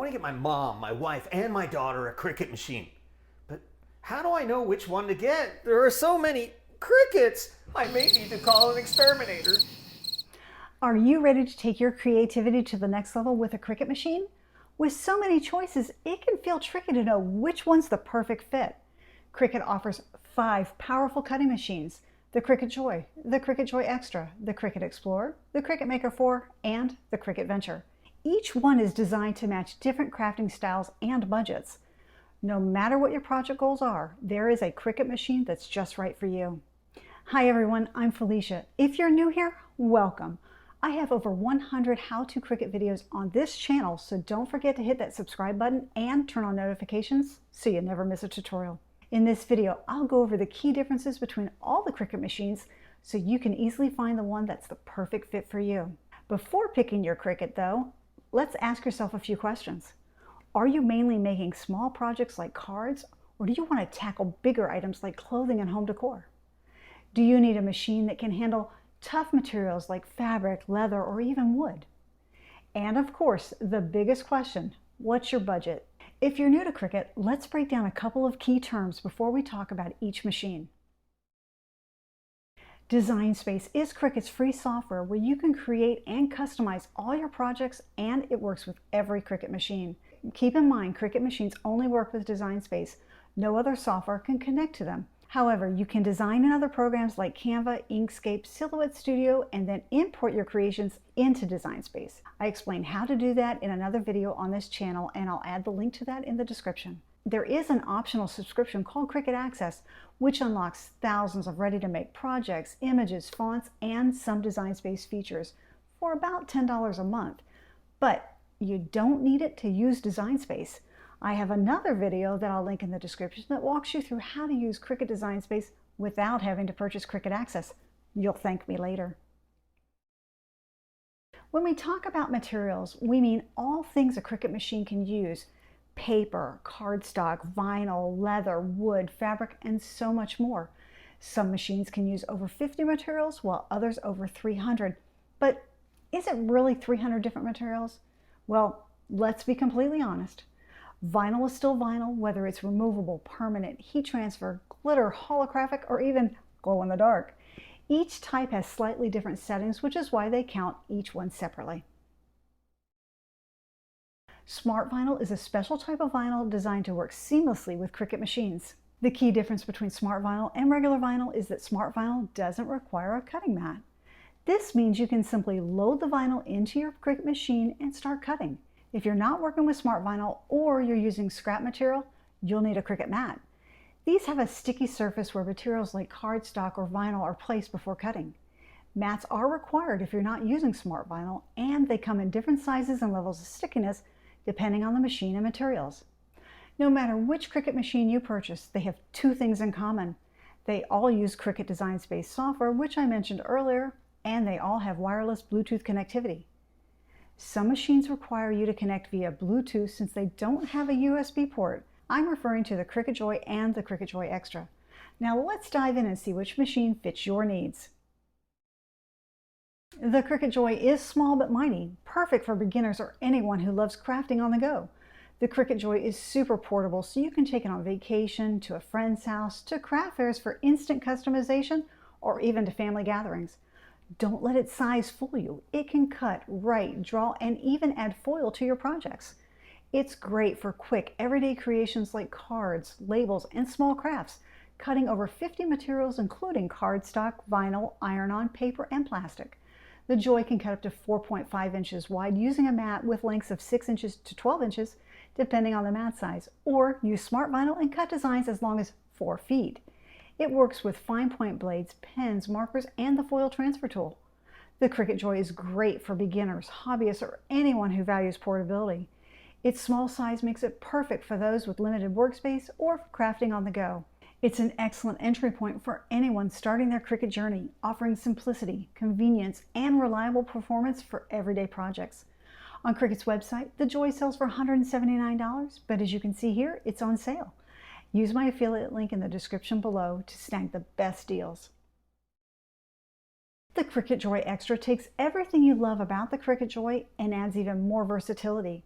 want to get my mom, my wife, and my daughter a Cricut machine. But how do I know which one to get? There are so many Cricuts. I may need to call an exterminator. Are you ready to take your creativity to the next level with a Cricut machine? With so many choices, it can feel tricky to know which one's the perfect fit. Cricut offers 5 powerful cutting machines: the Cricut Joy, the Cricut Joy Xtra, the Cricut Explore, the Cricut Maker 4, and the Cricut Venture. Each one is designed to match different crafting styles and budgets. No matter what your project goals are, there is a Cricut machine that's just right for you. Hi everyone, I'm Felicia. If you're new here, welcome. I have over 100 how-to Cricut videos on this channel, so don't forget to hit that subscribe button and turn on notifications so you never miss a tutorial. In this video, I'll go over the key differences between all the Cricut machines so you can easily find the one that's the perfect fit for you. Before picking your Cricut though, let's ask yourself a few questions. Are you mainly making small projects like cards, or do you want to tackle bigger items like clothing and home decor? Do you need a machine that can handle tough materials like fabric, leather, or even wood? And of course, the biggest question, what's your budget? If you're new to Cricut, let's break down a couple of key terms before we talk about each machine. Design Space is Cricut's free software where you can create and customize all your projects, and it works with every Cricut machine. Keep in mind, Cricut machines only work with Design Space. No other software can connect to them. However, you can design in other programs like Canva, Inkscape, Silhouette Studio, and then import your creations into Design Space. I explain how to do that in another video on this channel, and I'll add the link to that in the description. There is an optional subscription called Cricut Access, which unlocks thousands of ready-to-make projects, images, fonts, and some Design Space features for about $10 a month. But you don't need it to use Design Space. I have another video that I'll link in the description that walks you through how to use Cricut Design Space without having to purchase Cricut Access. You'll thank me later. When we talk about materials, we mean all things a Cricut machine can use: paper, cardstock, vinyl, leather, wood, fabric, and so much more. Some machines can use over 50 materials, while others over 300. But is it really 300 different materials? Well, let's be completely honest. Vinyl is still vinyl, whether it's removable, permanent, heat transfer, glitter, holographic, or even glow in the dark. Each type has slightly different settings, which is why they count each one separately. Smart vinyl is a special type of vinyl designed to work seamlessly with Cricut machines. The key difference between smart vinyl and regular vinyl is that smart vinyl doesn't require a cutting mat. This means you can simply load the vinyl into your Cricut machine and start cutting. If you're not working with smart vinyl or you're using scrap material, you'll need a Cricut mat. These have a sticky surface where materials like cardstock or vinyl are placed before cutting. Mats are required if you're not using smart vinyl, and they come in different sizes and levels of stickiness depending on the machine and materials. No matter which Cricut machine you purchase, they have 2 things in common. They all use Cricut Design Space software, which I mentioned earlier, and they all have wireless Bluetooth connectivity. Some machines require you to connect via Bluetooth since they don't have a USB port. I'm referring to the Cricut Joy and the Cricut Joy Xtra. Now let's dive in and see which machine fits your needs. The Cricut Joy is small but mighty, perfect for beginners or anyone who loves crafting on the go. The Cricut Joy is super portable, so you can take it on vacation, to a friend's house, to craft fairs for instant customization, or even to family gatherings. Don't let its size fool you. It can cut, write, draw, and even add foil to your projects. It's great for quick, everyday creations like cards, labels, and small crafts, cutting over 50 materials including cardstock, vinyl, iron-on, paper, and plastic. The Joy can cut up to 4.5 inches wide using a mat with lengths of 6 inches to 12 inches, depending on the mat size, or use smart vinyl and cut designs as long as 4 feet. It works with fine point blades, pens, markers, and the foil transfer tool. The Cricut Joy is great for beginners, hobbyists, or anyone who values portability. Its small size makes it perfect for those with limited workspace or for crafting on the go. It's an excellent entry point for anyone starting their Cricut journey, offering simplicity, convenience, and reliable performance for everyday projects. On Cricut's website, the Joy sells for $179, but as you can see here, it's on sale. Use my affiliate link in the description below to snag the best deals. The Cricut Joy Xtra takes everything you love about the Cricut Joy and adds even more versatility.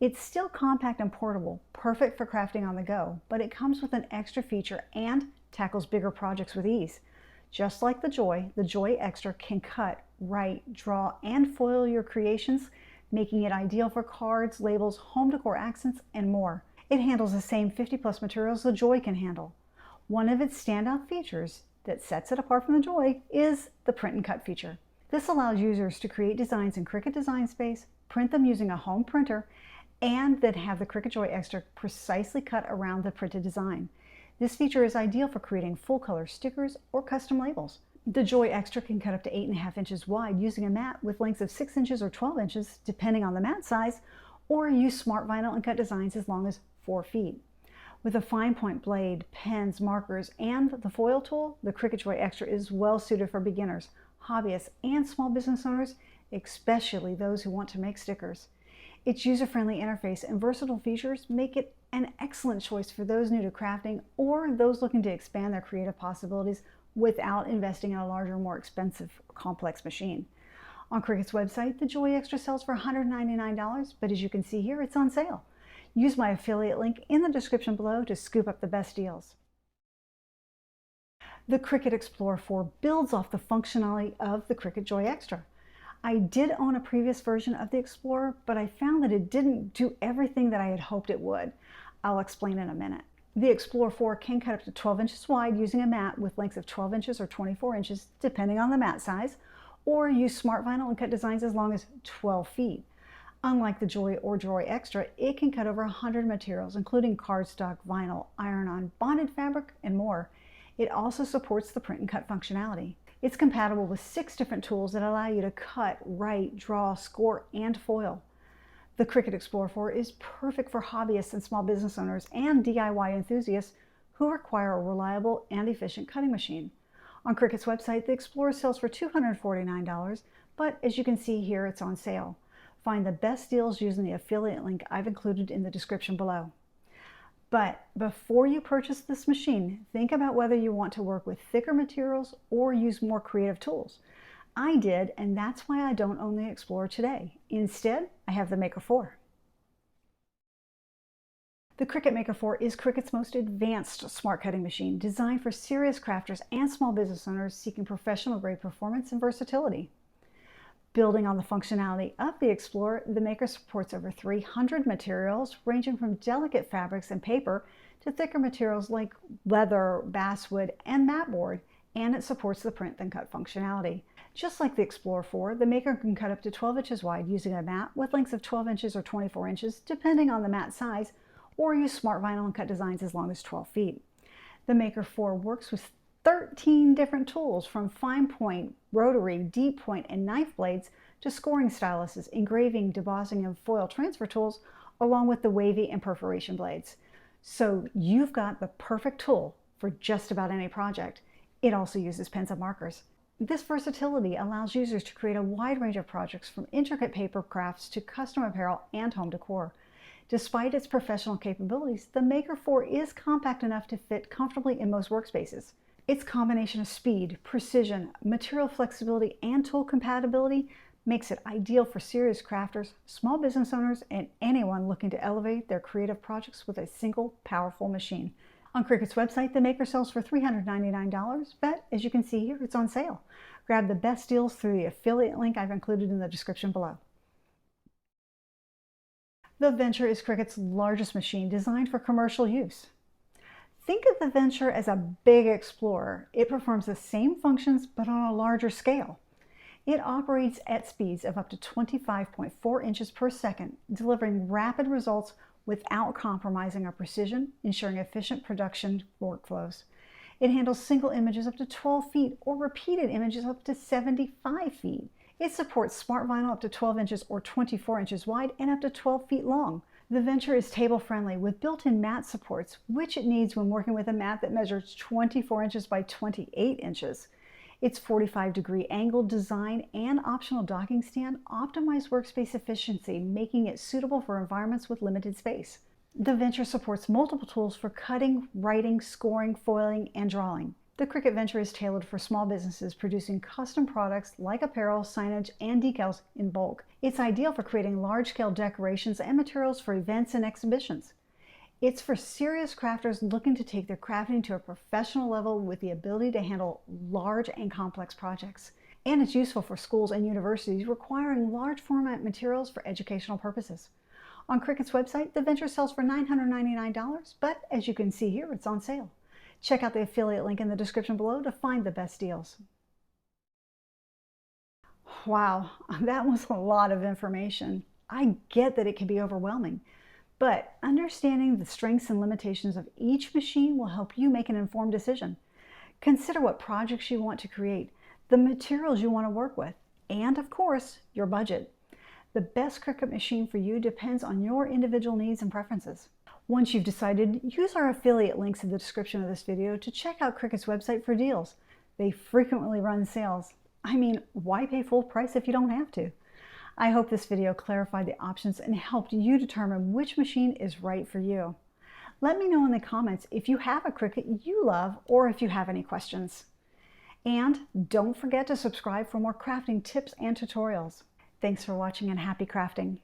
It's still compact and portable, perfect for crafting on the go, but it comes with an extra feature and tackles bigger projects with ease. Just like the Joy Xtra can cut, write, draw, and foil your creations, making it ideal for cards, labels, home decor accents, and more. It handles the same 50+ materials the Joy can handle. One of its standout features that sets it apart from the Joy is the print and cut feature. This allows users to create designs in Cricut Design Space, print them using a home printer, and then have the Cricut Joy Xtra precisely cut around the printed design. This feature is ideal for creating full-color stickers or custom labels. The Joy Xtra can cut up to 8.5 inches wide using a mat with lengths of 6 inches or 12 inches, depending on the mat size, or use smart vinyl and cut designs as long as 4 feet. With a fine point blade, pens, markers, and the foil tool, the Cricut Joy Xtra is well suited for beginners, hobbyists, and small business owners, especially those who want to make stickers. Its user-friendly interface and versatile features make it an excellent choice for those new to crafting or those looking to expand their creative possibilities without investing in a larger, more expensive, complex machine. On Cricut's website, the Joy Xtra sells for $199, but as you can see here, it's on sale. Use my affiliate link in the description below to scoop up the best deals. The Cricut Explore 4 builds off the functionality of the Cricut Joy Xtra. I did own a previous version of the Explorer, but I found that it didn't do everything that I had hoped it would. I'll explain in a minute. The Explorer 4 can cut up to 12 inches wide using a mat with lengths of 12 inches or 24 inches, depending on the mat size, or use smart vinyl and cut designs as long as 12 feet. Unlike the Joy or Joy Xtra, it can cut over 100 materials, including cardstock, vinyl, iron-on, bonded fabric, and more. It also supports the print and cut functionality. It's compatible with 6 different tools that allow you to cut, write, draw, score, and foil. The Cricut Explore 4 is perfect for hobbyists and small business owners and DIY enthusiasts who require a reliable and efficient cutting machine. On Cricut's website, the Explorer sells for $249, but as you can see here, it's on sale. Find the best deals using the affiliate link I've included in the description below. But before you purchase this machine, think about whether you want to work with thicker materials or use more creative tools. I did, and that's why I don't own the Explorer today. Instead, I have the Maker 4. The Cricut Maker 4 is Cricut's most advanced smart cutting machine, designed for serious crafters and small business owners seeking professional-grade performance and versatility. Building on the functionality of the Explorer, the Maker supports over 300 materials, ranging from delicate fabrics and paper to thicker materials like leather, basswood, and mat board, and it supports the print and cut functionality. Just like the Explorer 4, the Maker can cut up to 12 inches wide using a mat with lengths of 12 inches or 24 inches, depending on the mat size, or use smart vinyl and cut designs as long as 12 feet. The Maker 4 works with 13 different tools, from fine point, rotary, deep point, and knife blades to scoring styluses, engraving, debossing, and foil transfer tools, along with the wavy and perforation blades. So you've got the perfect tool for just about any project. It also uses pens and markers. This versatility allows users to create a wide range of projects, from intricate paper crafts to custom apparel and home decor. Despite its professional capabilities, the Maker 4 is compact enough to fit comfortably in most workspaces. Its combination of speed, precision, material flexibility, and tool compatibility makes it ideal for serious crafters, small business owners, and anyone looking to elevate their creative projects with a single, powerful machine. On Cricut's website, the Maker sells for $399, but as you can see here, it's on sale. Grab the best deals through the affiliate link I've included in the description below. The Venture is Cricut's largest machine, designed for commercial use. Think of the Venture as a big Explorer. It performs the same functions, but on a larger scale. It operates at speeds of up to 25.4 inches per second, delivering rapid results without compromising our precision, ensuring efficient production workflows. It handles single images up to 12 feet or repeated images up to 75 feet. It supports smart vinyl up to 12 inches or 24 inches wide and up to 12 feet long. The Venture is table-friendly with built-in mat supports, which it needs when working with a mat that measures 24 inches by 28 inches. Its 45-degree angled design and optional docking stand optimize workspace efficiency, making it suitable for environments with limited space. The Venture supports multiple tools for cutting, writing, scoring, foiling, and drawing. The Cricut Venture is tailored for small businesses producing custom products like apparel, signage, and decals in bulk. It's ideal for creating large-scale decorations and materials for events and exhibitions. It's for serious crafters looking to take their crafting to a professional level with the ability to handle large and complex projects. And it's useful for schools and universities requiring large format materials for educational purposes. On Cricut's website, the Venture sells for $999, but as you can see here, it's on sale. Check out the affiliate link in the description below to find the best deals. Wow, that was a lot of information. I get that it can be overwhelming, but understanding the strengths and limitations of each machine will help you make an informed decision. Consider what projects you want to create, the materials you want to work with, and of course, your budget. The best Cricut machine for you depends on your individual needs and preferences. Once you've decided, use our affiliate links in the description of this video to check out Cricut's website for deals. They frequently run sales. I mean, why pay full price if you don't have to? I hope this video clarified the options and helped you determine which machine is right for you. Let me know in the comments if you have a Cricut you love or if you have any questions. And don't forget to subscribe for more crafting tips and tutorials. Thanks for watching and happy crafting.